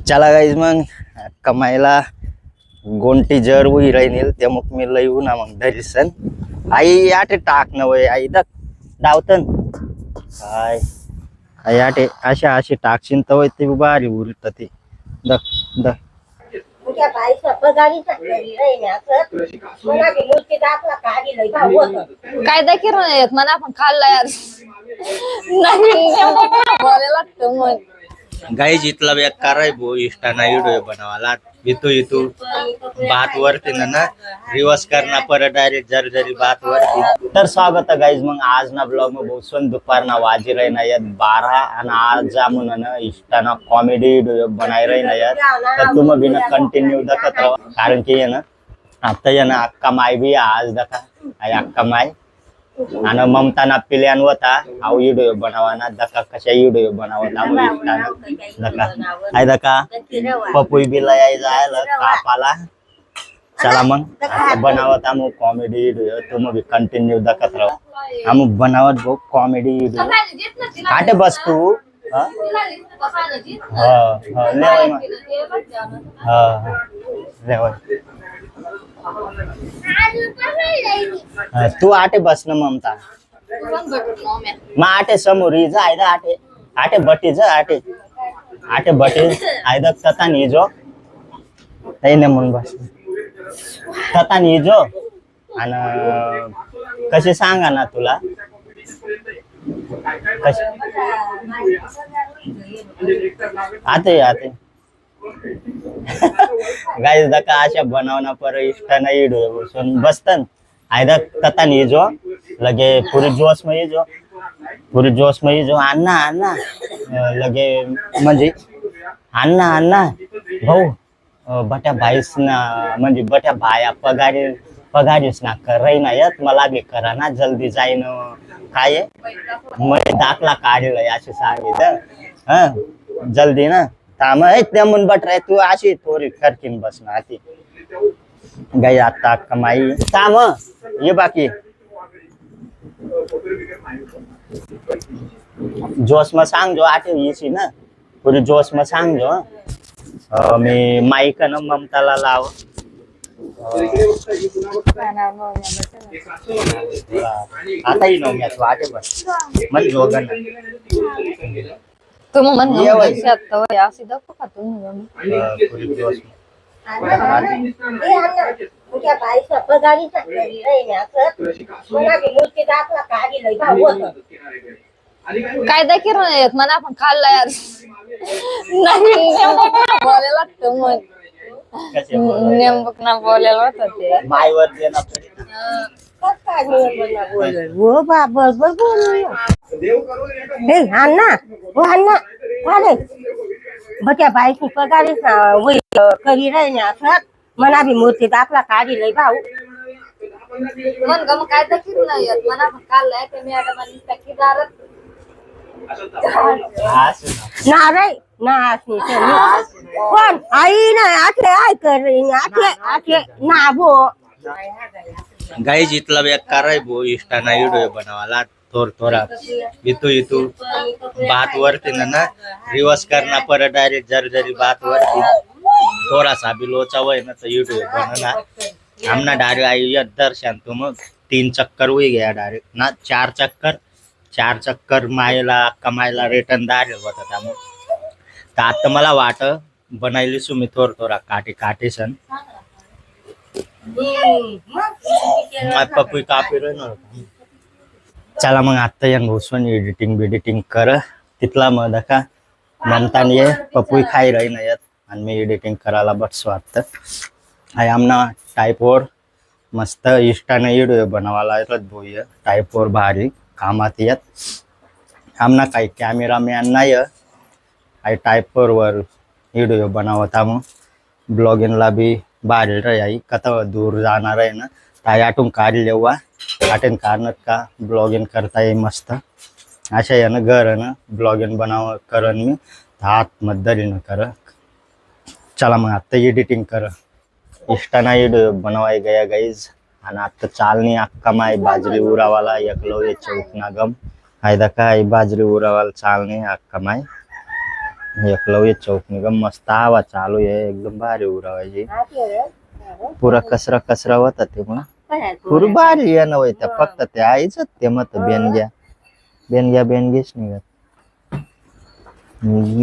चला गाईज मग कमायला गोंटी जर उई राहील ते मग मी लई ना मग धरीसन आई आटे टाक न वय आई दक डावतन काय आई आटे अशा अशी टाकशीन तर ते बारी उरत ते दक दक काय देखील मला पण खाल्ला यार नाही लागतं मग गाईज इथला बेकार आहे भो इष्टाना व्हिडिओ बनवाला इथू बात वरती ना रिवर्स करना परत डायरेक्ट जरी बात वरती तर स्वागत आहे गाईज मग आज ना ब्लॉग में बहुत दुपार ना वाजी रही ना यात 12 आणि आज जामून ना इष्टाना कॉमेडी व्हिडिओ बनाई रही ना यात तर तुम भी ना कंटिन्यू दखत रहो कारण की ना आता ये ना अक्का माय भी आज दखा आई अक्का माय आणि ममता ना पिल्यान होता हा व्हिडिओ बनावाना दका कशा व्हिडिओ बनावता दका आई दका पपुई बिला याय जायला कापाला चला मग बनावता मग कॉमेडी व्हिडिओ तुम भी कंटिन्यू दखत रहो हम बनावत भो कॉमेडी व्हिडिओ आटे बस तू तू आटे बस ना ममता मग आटे समोर जा आयदा आटे आटे बटी जा आटे आटे बटी आयदा तता निजो नाही म्हणून बस तता निजो आणि कशी सांगा ना तुला आते आते गाइस दका आशा बनवना पर इष्ट नहीं व्हिडिओ सुन बसतन आयदा तता नहीं जो लगे पूरे जोश में जो पूरे जोश में जो अन्ना अन्ना लगे म्हणजे अन्ना अन्ना भाऊ बट्या भाईस ना म्हणजे बट्या भाया पगारीस ना करई ना येत मला बी करा ना जल्दी जाईन काय मग दाखला काढलाय असे सांगितलं जल्दी ना थांब त्या म्हणून बट रे तू अशी थोडी खरकीन बस ना आती गाई आता कमाई थांब ये बाकी जोश में सांग जो आटे येशी ना पुरी जोश में सांग जो मी माईक न ममताला लाव आता ही नो तू आटे बस मग जोगन तुम मन अशी दाखव का तुम्ही काय देखील मला पण खाल्ला यार नाही बोलायला लागतं मग नेमक ना बोलायला होत ते मायवर देना वो बाबा बोल हे अन्ना वो अन्ना अरे बट्या बाईक पगारी वही करी रही ना असं मना भी मूर्ती दाखला काढी लय भाऊ मन गम काय देखील नाही येत मला पण खाल्लाय ते मी आता मला पॅकेदार ना रे ना असनी पण आई ना आठले आय कर रही आठले आठले ना भो गाईज इथला बेकार आहे भो इष्टाना व्हिडिओ बनवाला थोड़ा इथू बात वरती ना रिवर्स करना परत डायरेक्ट जरी बात वरती थोड़ा सा भी लोचा हुआ ना तो यूट्यूब बनना हमना डायरेक्ट आई दर्शन तुम 3 चक्कर हुई गया डायरेक्ट ना 4 चक्कर मायला कमायला रिटर्न डायरेक्ट होता त्यामुळे आता मला वाट बनायली सुमी थोडा काठी सन पपुई कापी ना चला मग आता या घुसून एडिटिंग कर तिथला मग दका ममताने ये पपुई खाई रही ना येत आणि मी एडिटिंग करायला बस वाटतं हाय आमना टाईपवर मस्त इष्टाने व्हिडिओ बनवायला येतात भोय टाईपवर भारी कामात येत आमना काही कॅमेरामॅन नाही हाय टाईपवर व्हिडिओ बनवता मग ब्लॉगिंगला बी भारी रही कथा दूर जाणार आहे ना ताई आटून काढी लेवा आटेन काढणार का ब्लॉगिंग करता ये मस्त अशा यानं घर ना ब्लॉगिंग बनाव करन मी हात मधरी न कर चला मग आता एडिटिंग कर इष्टाना व्हिडिओ बनवाय गया गाईज आणि आता चालनी अक्का माय बाजरी उरावाला एकलो ये चौक ना गम हायदा काय बाजरी उरावाला चालनी अक्का माय एकलव्य चौक निगम मस्त हवा चालू आहे एकदम भारी उरावायची पुरा कसरा कसरा होता ते मग पुरी भारी आहे ना वय त्या फक्त ते आईच ते मत बेनग्याच निघत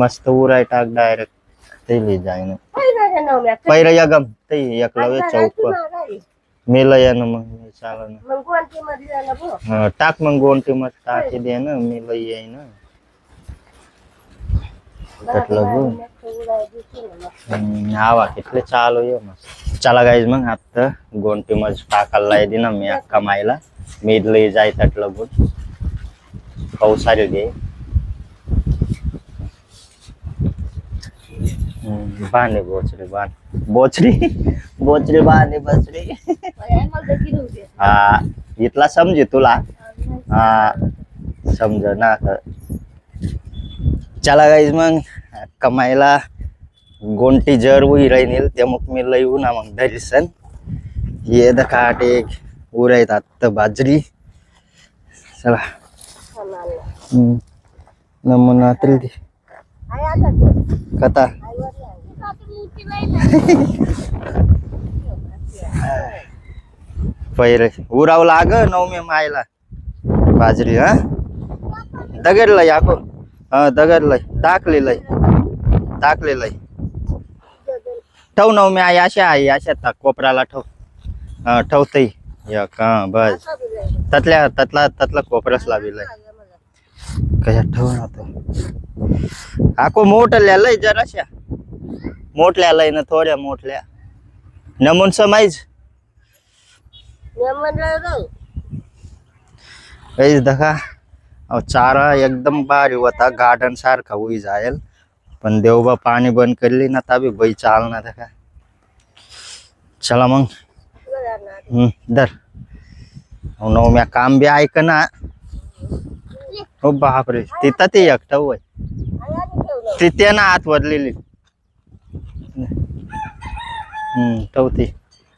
मस्त उराय टाक डायरेक्ट ते लिहि जाय ना पहिलं या गम ते एकलव्य चौक मेला या ना मग चाल ना टाक मग गोंटी मग टाकी दे ना मेला येई ना हवा कितले चालू आहे मस्त चला गाईज मग आता गोंटी मध्ये टाकायला लायदी ना मी कमायला मी लई जाय तटलं बोल पावसारे घे बांधे बोचरी बांधे बसरी हा इथला समजे तुला हा समज ना चला गाईज मग कमायला गोंटी जर उई राहील ते मग मी लई ना मग दरिसन ये दखाट एक उरायत आता बाजरी चला नमुना तरी कथा पैरे उराव लाग नवमी मायला बाजरी हा दगडला याको हा दगडलंय टाकलेलंय ठेव नवमी आई अशा आहे कोपराला ठेव हा ठेवतय एक हा बस ततला कोपराच लाविलाय कशा ठेव ना तो आको मोठल्या लय जराशा मोठल्या लय ना थोड्या मोठल्या नमून समाईज दखा चारा एकदम भारी होता गार्डन सारखा उई जायल पण देवबा पाणी बंद करली ना तभी बाई चाल ना दखा चला मग दर नवम्या काम बी ऐक ना हो बापरे तिथं ते एकटा होय तिथे ना आत वरलेली ठेवते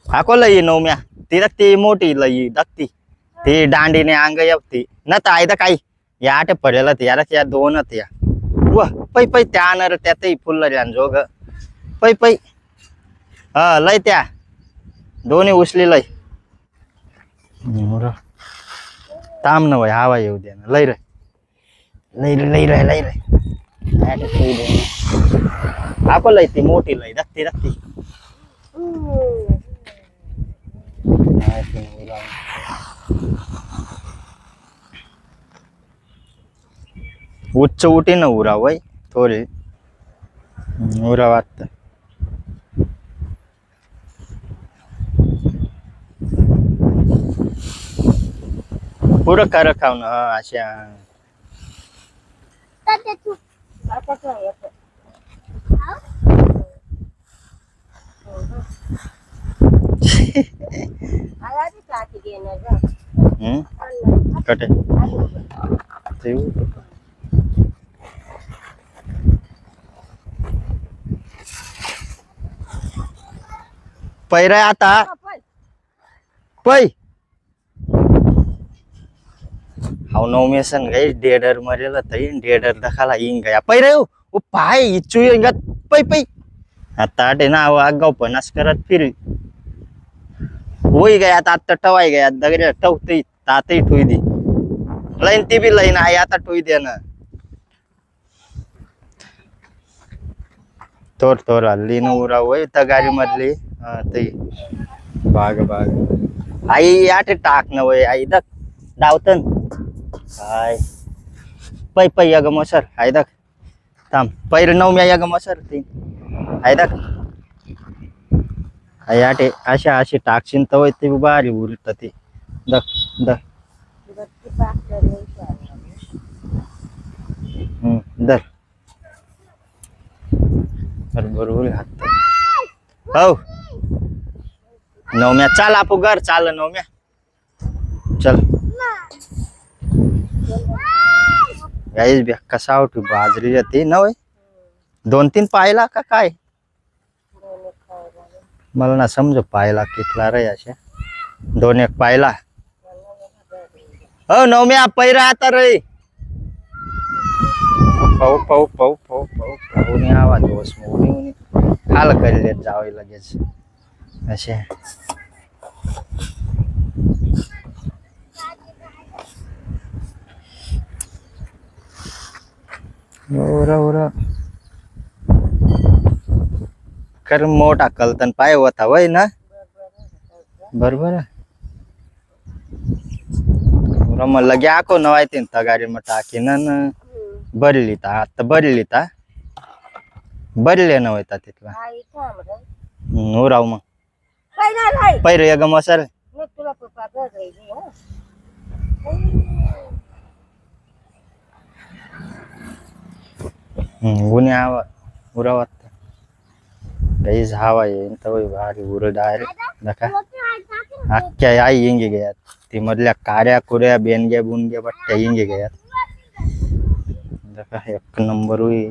हाको लई नवम्या ती रक्ती मोठी लई दक्ती ती दांडीने अंग येवती न तर आयदा काही या आठ पडेल या दोनच या व पै त्यानर त्यातही फुल्ल जोग पै हा लय त्या दोन्ही उचली लय ताम न वय हवा येऊ दे ना लय रे आपण लय ती मोठी लय रक्ती उच्च उठी न उरा वय थोडी उरा वाटत पुरं कर खाऊ ना अशा कटे पैरा आता पै हाउ नवमी सन गई डेडर मरेला तई डेडर दखाला इंग गया पैरा ओ पाय इच्चू इंगत पै आता आटे ना आगाव पनास करत फिर होई गया आता टवाई गया दगड्या टवतई तातई ठुई दी लाईन ती बी लाईन आहे आता ठुई दे ना तोर हल्ली न उरा होय तगारी मधली ते बाग आई आटे टाक न वय आई दक डावतन काय पै यग मसर आई दक थांब पैर नवम्या यग मसर ती आई दक आई आटे अशी टाकशीन तवय ते बारी उरत ती दक दर बरोबर हात हो नवम्या चाल आपू घर चाल नवम्या चल गाईस बी कसा होती बाजरी जाते ना वय 2-3 पायला का काय मला ना समज पायला कितला रे अशा 2-1 पायला हो नवम्या पैरा आता रे पाहू पाहू पाहू पाहू पाहू पाहून आवाज बस उनी हाल करी जावे लगेच असे कर मोठा कलतन पाय होता वय ना बरोबर मग लगे आको नवायतीन तगारी मग टाकीन बरली ता आता बरली ता बरले नव्हता तिथला राव मग पहिरे ग मसाल उन्हे हवा उरा वाटत काहीच हवा येईन तर भारी उर डायरेक्ट नका अख्ख्या आई इंगे गयात ती मधल्या काड्या कुड्या बेनग्या बुनग्या बट्ट्या इंगे गयात नका एक नंबर हुई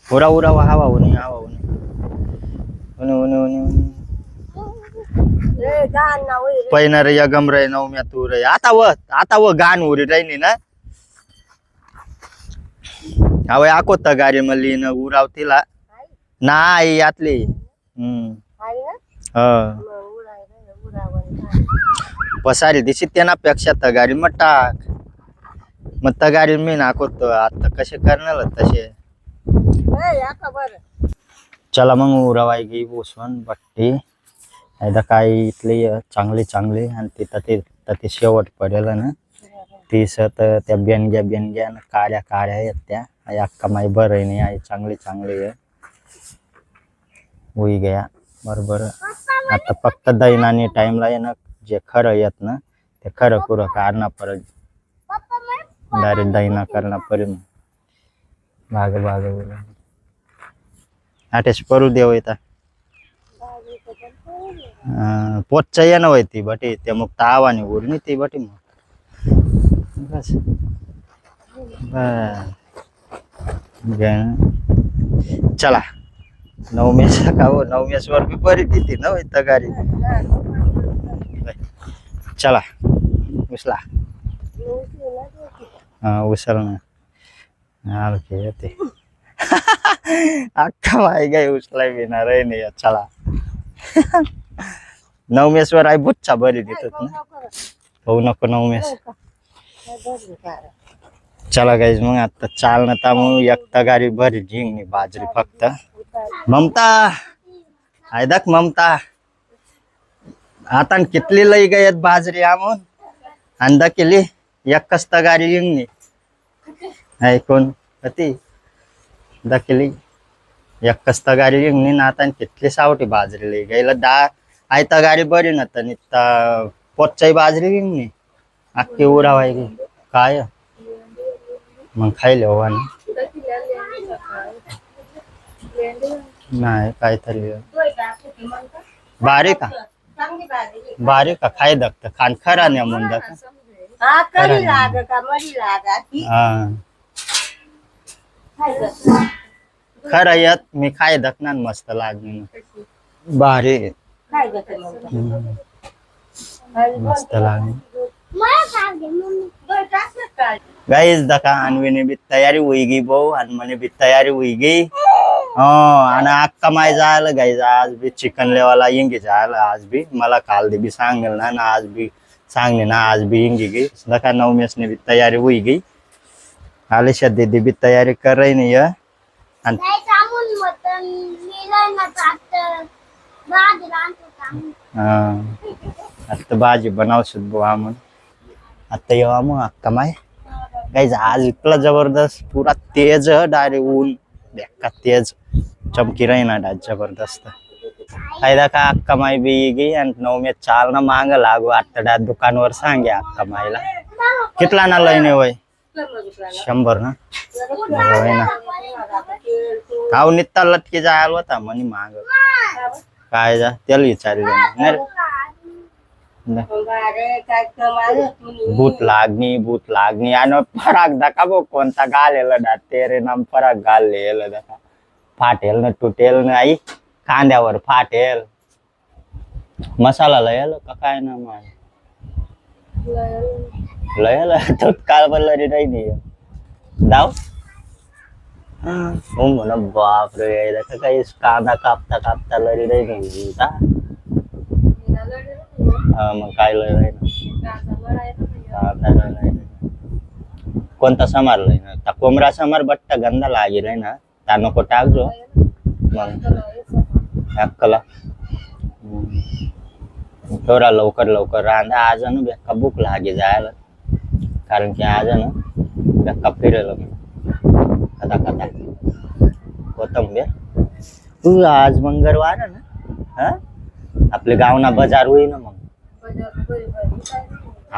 उरा उरा हवा उन्हे हवा उन्हे उन्हे उन्हे उन्हे पैनर यगम रे नवम्या तू रे आता व गान उरी राहिनी ना अवे आको तगारी मल्ली न उरावतीला नाही यातली पसारी दिशी पेक्षा तगारी मग टाक मग तगारी मी नाकोत आता कसे करणार तसे चला मग उरावाई गी बोसवन बट्टी एकदा काय इथले चांगले आणि तिथं ते शेवट पडेल ना तीस तर त्या बेनग्या काड्या आहेत त्या अक्का माई बरं नाही आहे चांगले आहे होई गया बरोबर आता फक्त दैनाने टाइमला आहे ना जे खरं येत ना ते खरं कुरं काढणं परत डायरेक्ट दैना करणं पडेल भाग आटेस परू देव येता पोटच्या ये ना ती बटी ते मग तावानी उरणी ती बटी मग बस चला नवमेश का हो नवमेश्वर भी बरी ती ना तगारी चला उचला उचल ना ते अख्खा माई गाय उचलाय बिना रे नाही चला नवमेश्वर आई बुच्चा बरी देतात ना हो नको नवमेश चला गाईज मग आता चालना ता मग एक तगारी बरी जिंगणी बाजरी फक्त ममता ऐदक ममता आता कितली लई गयत बाजरी आमून अंदा केली एकच तगारी जिंगणी ऐकून कती दकेली एकच तगारी जिंगणी ना आता कितली सावटी बाजरी लई गायला आई तगारी बरी ना तर नित्ता पोटचाही बाजरी जिंगणी अख्खी उरावाय गे काय मग खायले हो नाही काहीतरी बारीक का खाय दक्त खान खरा नाही म्हणता खरं येत मी खाय दकना मस्त लागली भारी मस्त लागली गाईज दका अनविने बी तयारी होई गई भाऊ आणि मने बी तयारी होई गई आणि अक्का माय जायला गाईज आज बी चिकन लेवाला इंगी जायला आज बी मला काल दे बी सांगेल ना आज बी सांगले ना आज बी इंगी गई दका नवमेशने बी तयारी होई गई आलिशा दीदी बी तयारी कर रही नहीं है आता भाजी बनाव सुद्धा आमन आता येवा मग अक्का माय गाईज आज इतला जबरदस्त पूरा तेज डायरेक्ट ऊन बेका तेज चमकी रही ना डाज जबरदस्त फायदा का अक्का माई बी गई आणि नवमे चाल ना मांग लागू आता दुकानवर सांगे अक्का माईला कितला ना लईने वय 100 ना होय ना काव नित्ता लटके जायला होता म्हणे माग काय जा त्याला विचारले भूत लागनी आणि फराक दका बो कोणता गालेला डा तेरे नाम फराक गालेला दका फाटेल न तुटेल न आई कांद्यावर फाटेल मसाला लयल का काय ना माय लयल तो काल बल्लरी नाही दाव हो म्हणा बाप रे काही कांदा कापता कापता लरी नाही का हा मग काय लय कोणता समारलाय ना ता कोमरा समार बट्टा गंदा लागी ना ता नको टाकजो मग अक्कला थोडा लवकर लवकर रांधा आज ना बेक्का भूक लागे जायला कारण की आज ना बेक्का फिरेल कदा कदा कोथंबीर तू आज मंगळवार आहे ना हा आपले गावना बाजार होई ना मग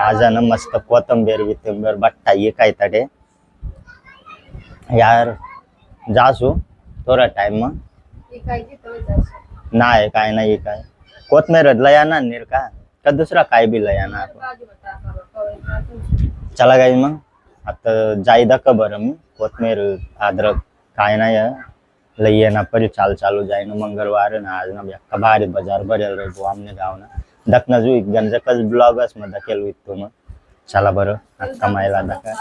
आज ना मस्त कोथंबीर बिथंबीर बट्टा ये काय तडे यार जासू थोडा टाइम मग नाही काय नाही काय कोथमीर लया ना नीर का दुसरा काय बी लया ना चला गाई मग आता जायदा का बरं मी कोथमीर अद्रक काय नाही लई ना परी चाल चालू जाय ना मंगळवार ना आज ना बेक्का भारी बाजार भरेल रे बुवा आमने गाव ना दखना जुई गंजकच ब्लॉगच मग दखेल वित तुम चला बरं आता मायला दखा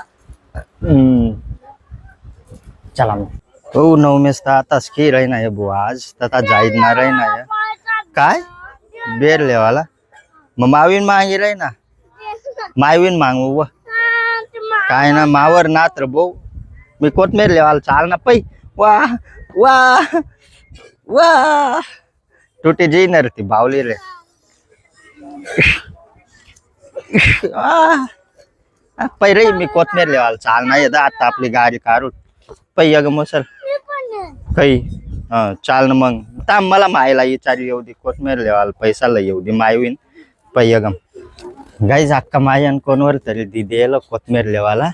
चला मग हो नवमेस तर आताच की राही ना बुवा आज तथा जाईद ना राही ना काय बेर लेवाला मग मावीन मागी राही ना मावीन मागू व काय ना मावर नात्र भाऊ मी कोथमीर लेवाला चाल ना पै वा वा वा तुटी जीनर ती बावली रे पै रे मी कोथमीर लेवाला चाल ना येदा आता आपली गाडी काढू पै ग मोसर काही चाल ना मग ता मला मायला विचारी येऊ दे कोथमीर लेवाल पैसाला येऊ दे मायवीन पय्यगम गाईज अक्का मायन कोणवर तरी दिदेल कोथमीर लेवाला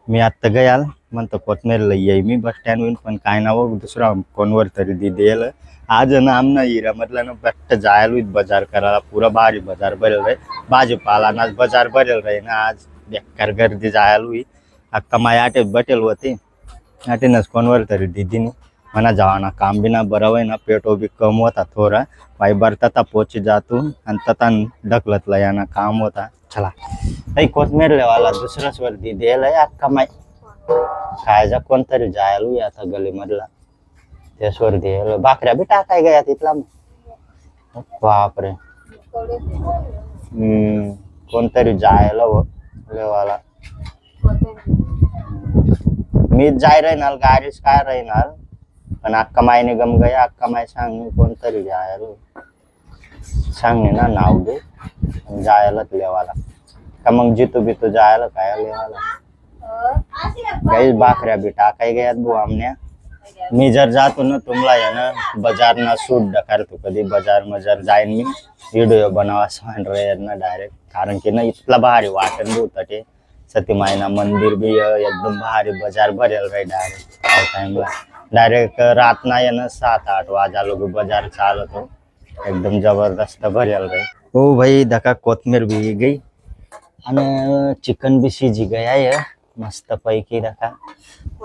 मी आत्ता गयाल म्हणतो कोथमीर लई येई मी बस स्टँड होईन पण काय ना दुसरा कोणवर तरी दिदेल आज ना आमना हिरा मधला ना बट्ट जायला बाजार करायला पुरा भारी बाजार भरेल रे भाजीपाला ना बाजार भरेल रे ना आज बेकार गर्दी जायला हुई अक्का माय आटे बटेल होती आटेनच कोणवर तरी दिदीने मना जावाना काम भी ना बरं ना पेटो भी कम होता थोड़ा पाई बार तथा पोची जातू आणि तथा ढकलत याना काम होता चला काही कोथमीर लेवाला दुसरा स्वर दिदेल आहे अक्का माय खायचा कोणतरी जायला आता गली मधला ते स्वर दिल भाकऱ्या बी टाकाय गया तिथला बापरे कोणतरी जायला व लेवाला मी जाय राहणार गाडीच काय राहणार पण अक्का मायने गम गया अक्का माय सांग कोणतरी जायला सांग ना नाव दे जायलाच लेवाला का मग जितू बितू जायला काय लेवाला काही भाकऱ्या बी टाकाय गयात बुवा आमने मी जर जातो ना तुम्हाला या ना बाजार ना सूट डकार तू कधी बाजार मजार जाईन मी व्हिडिओ बनावा सांग रहे ना डायरेक्ट कारण की ना इतला भारी वाटन होता ते सतीमायना मंदिर भी एकदम भारी बाजार भरेल रहे डायरेक्ट टाइमला डायरेक्ट रात ना ये ना 7-8 वाजा लोग बाजार चालत हो एकदम जबरदस्त भरेल रहे ओ भाई दका कोथमीर भी गई आणि चिकन भी शिजी गया है मस्त पैकी दका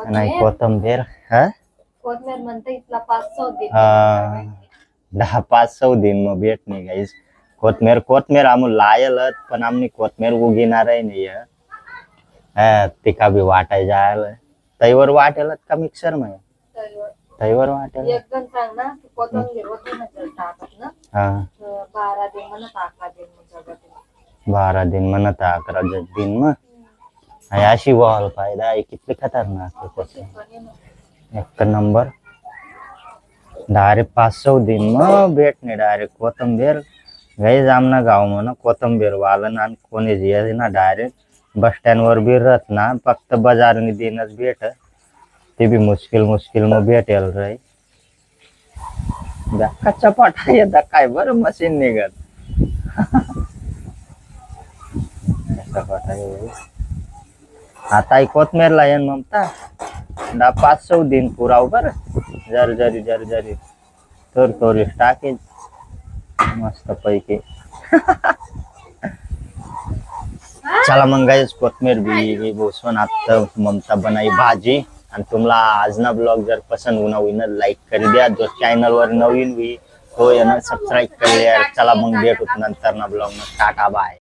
आणि कोथंबीर हा कोथमीर म्हणते इथला 500 दिन 10-500 दिन मग भेट नाही गाईस कोथमीर आम लायलत पण आमनी कोथमीर उगीणार नाही तिका बी वाटाय जायला तैवर वाटेलत का मिक्सर मध्ये तैवर वाटेल एकदम सांग ना कोथमीर होते ना टाकत ना हा 12 दिन म्हणत 11 दिन म्हणजे 12 दिन म्हणत 11 दिन मग अशी वॉल पाहिजे किती खतरनाक कोथमीर एक नंबर डायरेक्ट 500 दिन मग भेटणे डायरेक्ट कोथंबीर गाईज आमना गाव म्हणा कोथंबीर वालन आणि कोणी जे ना डायरेक्ट बस स्टँड वर भी राहत ना फक्त बाजारनी दिनच भेट ते भी मुश्किल मग भेटेल रे कच्चा पाठा येता काय बरं मशीन निघत आता कोथमीरला येईन ममता 500 दिन पुराव बर जरी तर तोरी टाकेल मस्त पैकी चला मग गाईस कोथमीर बी बोसवन आता ममता बनाई भाजी आणि तुम्हाला आज ना ब्लॉग जर पसंद होना लाईक कर द्या जो चॅनल वर नवीन हुई हो यानं सबस्क्राईब केले यार. चला मग भेटू नंतर ना ब्लॉग टाटा बाय.